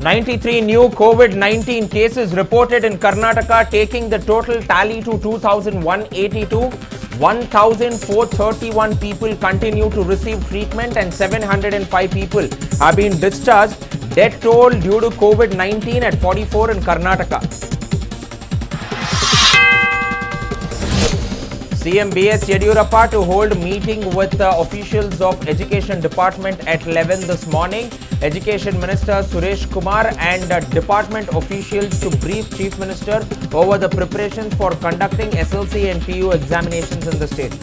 93 new COVID-19 cases reported in Karnataka, taking the total tally to 2,182. 1,431 people continue to receive treatment and 705 people have been discharged. Death toll due to COVID-19 at 44 in Karnataka. CM B.S. Yediyurappa to hold meeting with officials of Education Department at 11 this morning. Education Minister Suresh Kumar and department officials to brief Chief Minister over the preparations for conducting SLC and PU examinations in the state.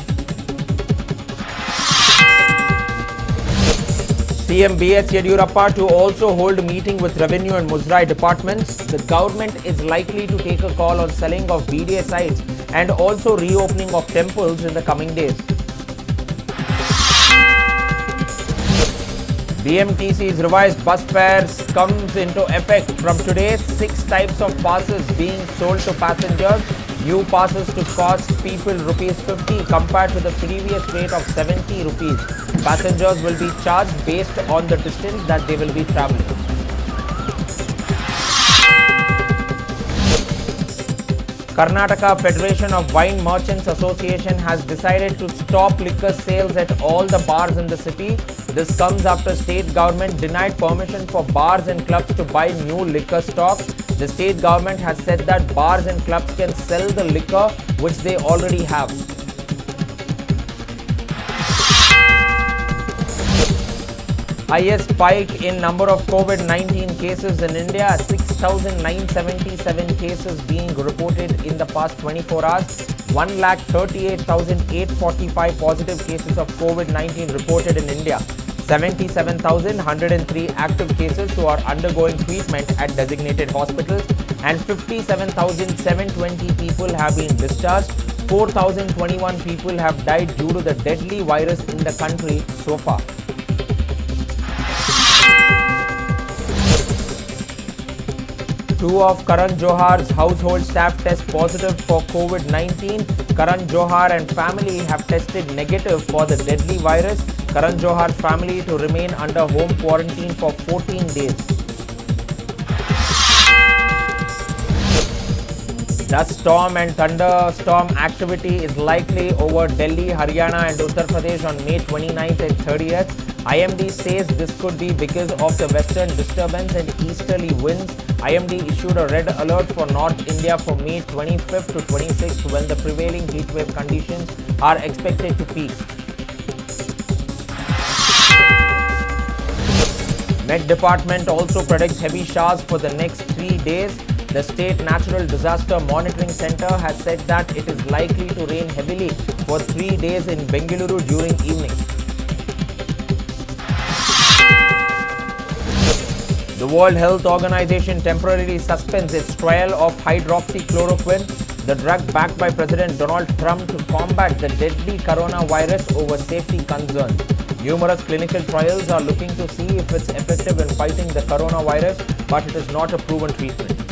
CM B.S. Yediyurappa to also hold meeting with Revenue and Muzrai departments. The government is likely to take a call on selling of BDA sites and also reopening of temples in the coming days. BMTC's revised bus fares comes into effect from today. 6 types of passes being sold to passengers. New passes to cost people rupees 50 compared to the previous rate of 70 rupees. Passengers will be charged based on the distance that they will be traveling. Karnataka Federation of Wine Merchants Association has decided to stop liquor sales at all the bars in the city. This comes after state government denied permission for bars and clubs to buy new liquor stock. The state government has said that bars and clubs can sell the liquor which they already have. Highest spike in number of COVID-19 cases in India, 6,977 cases being reported in the past 24 hours. 1,38,845 positive cases of COVID-19 reported in India. 77,103 active cases who are undergoing treatment at designated hospitals, and 57,720 people have been discharged. 4,021 people have died due to the deadly virus in the country so far. Two of Karan Johar's household staff test positive for COVID-19. Karan Johar and family have tested negative for the deadly virus. Karan Johar's family to remain under home quarantine for 14 days. Dust storm and thunderstorm activity is likely over Delhi, Haryana and Uttar Pradesh on May 29th and 30th. IMD says this could be because of the western disturbance and easterly winds. IMD issued a red alert for North India for May 25th to 26th when the prevailing heatwave conditions are expected to peak. Met Department also predicts heavy showers for the next 3 days. The State Natural Disaster Monitoring Center has said that it is likely to rain heavily for 3 days in Bengaluru during evening. The World Health Organization temporarily suspends its trial of hydroxychloroquine, the drug backed by President Donald Trump to combat the deadly coronavirus over safety concerns. Numerous clinical trials are looking to see if it's effective in fighting the coronavirus, but it is not a proven treatment.